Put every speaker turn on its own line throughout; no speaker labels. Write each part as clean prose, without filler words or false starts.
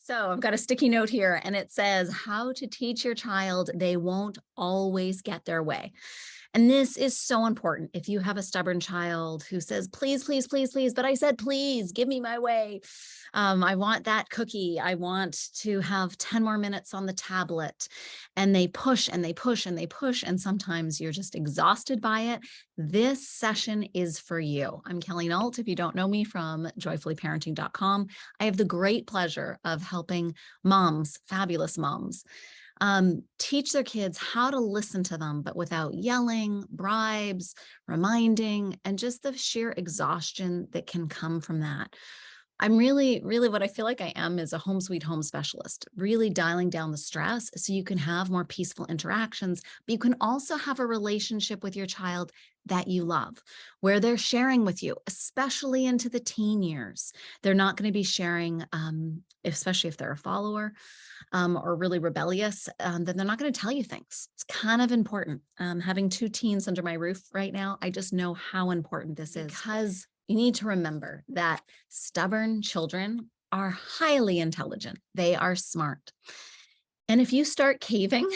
So I've got a sticky note here and it says how to teach your child they won't always get their way. And this is so important. If you have a stubborn child who says, please, please, please, please, but I said, please give me my way. I want that cookie. I want to have 10 more minutes on the tablet. And they push and they push and they push. And sometimes you're just exhausted by it. This session is for you. I'm Kelly Nault. If you don't know me from joyfullyparenting.com, I have the great pleasure of helping moms, fabulous moms, teach their kids how to listen to them, but without yelling, bribes, reminding, and just the sheer exhaustion that can come from that. I'm really what I feel like I am is a home sweet home specialist, really dialing down the stress so you can have more peaceful interactions, but you can also have a relationship with your child that you love, where they're sharing with you, especially into the teen years. They're not going to be sharing, especially if they're a follower or really rebellious, then they're not going to tell you things. It's kind of important. Having two teens under my roof right now, I just know how important this is, because you need to remember that stubborn children are highly intelligent. They are smart. And if you start caving,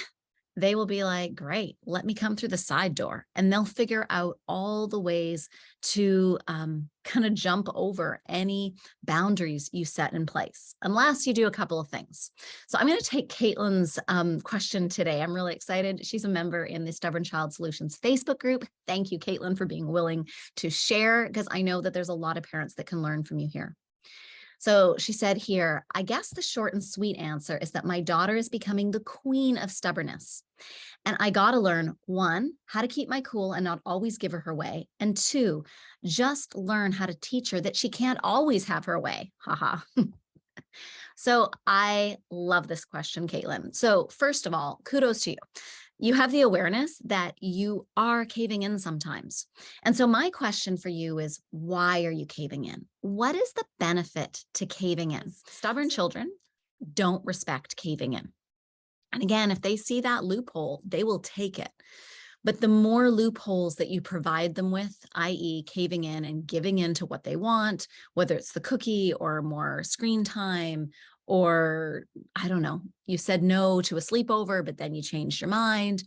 they will be like, great, let me come through the side door. And they'll figure out all the ways to kind of jump over any boundaries you set in place, unless you do a couple of things. So I'm going to take Caitlin's question today. I'm really excited. She's a member in the Stubborn Child Solutions Facebook group. Thank you, Caitlin, for being willing to share, because I know that there's a lot of parents that can learn from you here. So she said here, I guess the short and sweet answer is that my daughter is becoming the queen of stubbornness. And I got to learn, one, how to keep my cool and not always give her way. And two, just learn how to teach her that she can't always have her way. Haha. So I love this question, Caitlin. So first of all, kudos to you. You have the awareness that you are caving in sometimes. And so my question for you is, why are you caving in? What is the benefit to caving in? Stubborn children don't respect caving in. And again, if they see that loophole, they will take it. But the more loopholes that you provide them with, i.e. caving in and giving in to what they want, whether it's the cookie or more screen time, or I don't know, you said no to a sleepover, but then you changed your mind.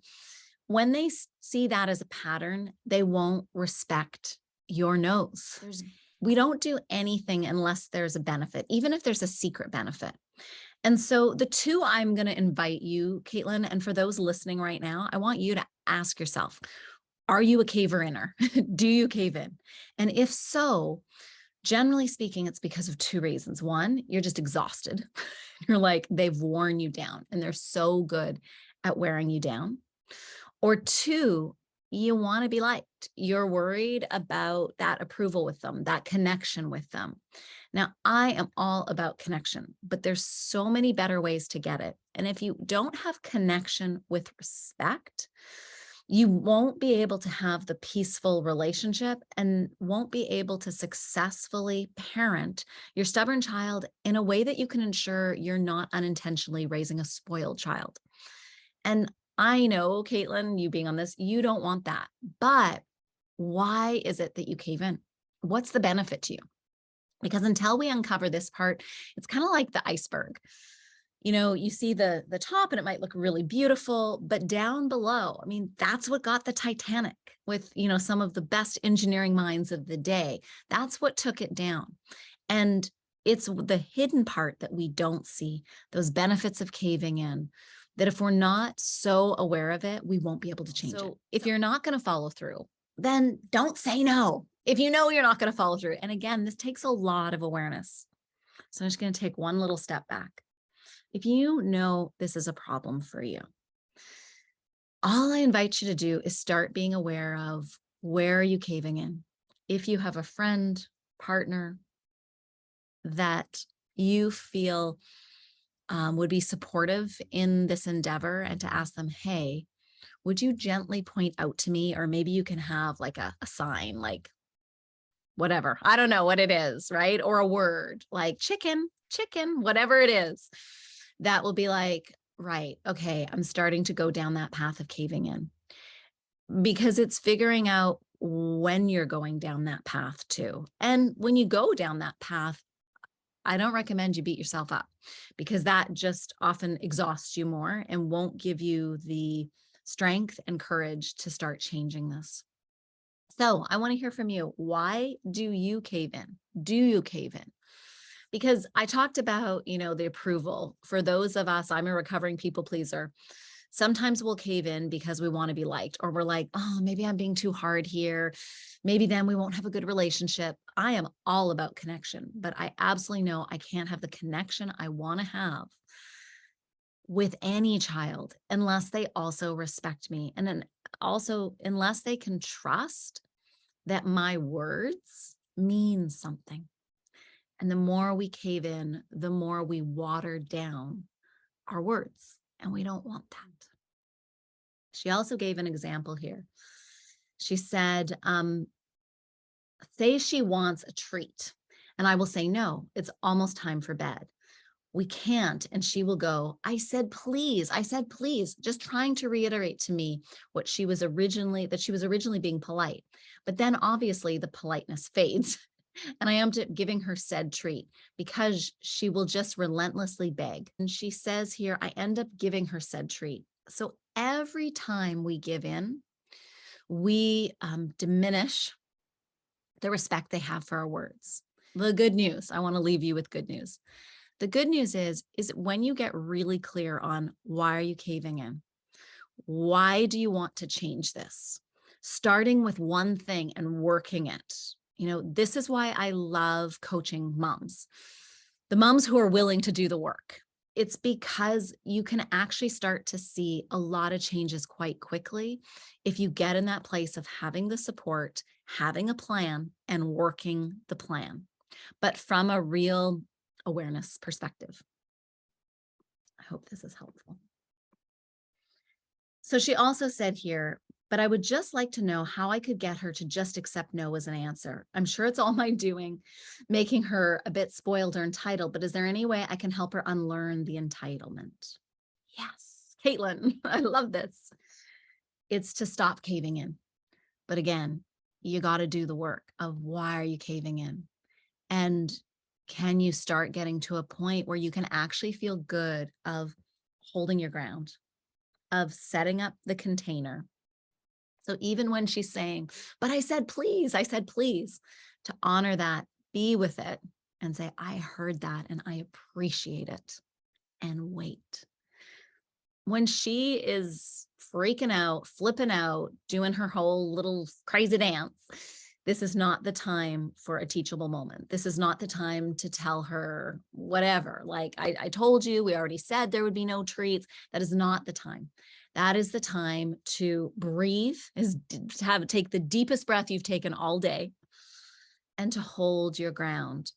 When they see that as a pattern, they won't respect your no's. We don't do anything unless there's a benefit, even if there's a secret benefit. And so the two I'm going to invite you, Caitlin, and for those listening right now, I want you to ask yourself, are you a caver-inner? Do you cave in? And if so, generally speaking, it's because of two reasons. One, you're just exhausted. You're like, they've worn you down and they're so good at wearing you down. Or two, you want to be liked. You're worried about that approval with them, that connection with them. Now, I am all about connection, but there's so many better ways to get it. And if you don't have connection with respect, you won't be able to have the peaceful relationship and won't be able to successfully parent your stubborn child in a way that you can ensure you're not unintentionally raising a spoiled child. And I know, Caitlin, you being on this, you don't want that. But why is it that you cave in? What's the benefit to you? Because until we uncover this part, it's kind of like the iceberg. You know, you see the top and it might look really beautiful, but down below, I mean, that's what got the Titanic with, you know, some of the best engineering minds of the day. That's what took it down. And it's the hidden part that we don't see, those benefits of caving in, that if we're not so aware of it, we won't be able to change it. If you're not going to follow through, then don't say no. If you know you're not going to follow through. And again, this takes a lot of awareness. So I'm just going to take one little step back. If you know this is a problem for you, all I invite you to do is start being aware of, where are you caving in? If you have a friend, partner that you feel would be supportive in this endeavor, and to ask them, hey, would you gently point out to me, or maybe you can have like a sign, like whatever, I don't know what it is, right? Or a word like chicken, whatever it is, that will be like, right, okay, I'm starting to go down that path of caving in. Because it's figuring out when you're going down that path too. And when you go down that path, I don't recommend you beat yourself up because that just often exhausts you more and won't give you the strength and courage to start changing this. So I want to hear from you. Why do you cave in? Do you cave in? Because I talked about, the approval. For those of us, I'm a recovering people pleaser. Sometimes we'll cave in because we want to be liked, or we're like, oh, maybe I'm being too hard here. Maybe then we won't have a good relationship. I am all about connection, but I absolutely know I can't have the connection I want to have with any child unless they also respect me. And then also, unless they can trust that my words mean something. And the more we cave in, the more we water down our words. And we don't want that. She also gave an example here. She said, say she wants a treat. And I will say, no, it's almost time for bed. We can't. And she will go, I said, please, just trying to reiterate to me that she was originally being polite. But then obviously the politeness fades. And I am giving her said treat because she will just relentlessly beg. And she says here, I end up giving her said treat. So every time we give in, we diminish the respect they have for our words. The good news, I want to leave you with good news. The good news is when you get really clear on why are you caving in? Why do you want to change this? Starting with one thing and working it. This is why I love coaching moms, the moms who are willing to do the work. It's because you can actually start to see a lot of changes quite quickly if you get in that place of having the support, having a plan, and working the plan, but from a real awareness perspective. I hope this is helpful. So she also said here, but I would just like to know how I could get her to just accept no as an answer. I'm sure it's all my doing, making her a bit spoiled or entitled, but is there any way I can help her unlearn the entitlement? Yes, Caitlin, I love this. It's to stop caving in. But again, you got to do the work of why are you caving in? And can you start getting to a point where you can actually feel good of holding your ground, of setting up the container? So even when she's saying, but I said, please, to honor that, be with it and say, I heard that and I appreciate it, and wait. When she is freaking out, flipping out, doing her whole little crazy dance, this is not the time for a teachable moment. This is not the time to tell her whatever. Like I told you, we already said there would be no treats. That is not the time. That is the time to breathe, take the deepest breath you've taken all day and to hold your ground.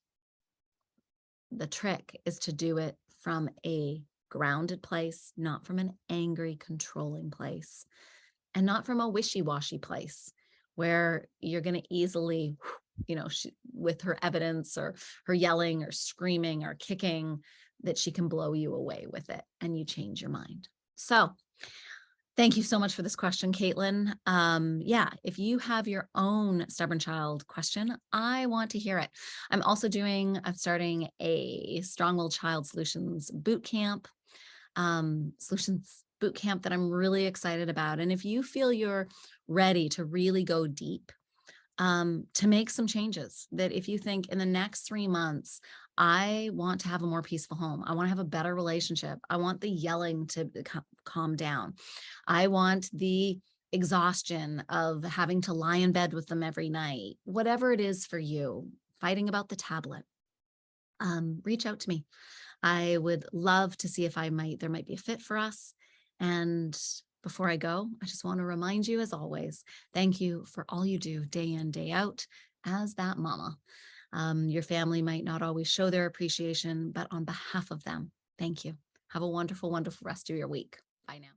The trick is to do it from a grounded place, not from an angry, controlling place, and not from a wishy-washy place where you're going to easily, with her evidence or her yelling or screaming or kicking, that she can blow you away with it and you change your mind. So thank you so much for this question, Caitlin. If you have your own stubborn child question, I want to hear it. I'm starting a Strong-Willed Child Solutions Bootcamp, that I'm really excited about. And if you feel you're ready to really go deep, to make some changes, that if you think in the next 3 months, I want to have a more peaceful home. I want to have a better relationship. I want the yelling to calm down. I want the exhaustion of having to lie in bed with them every night. Whatever it is for you, fighting about the tablet, reach out to me. I would love to see if there might be a fit for us. And before I go, I just want to remind you, as always, thank you for all you do day in, day out as that mama. Your family might not always show their appreciation, but on behalf of them, thank you. Have a wonderful, wonderful rest of your week. Bye now.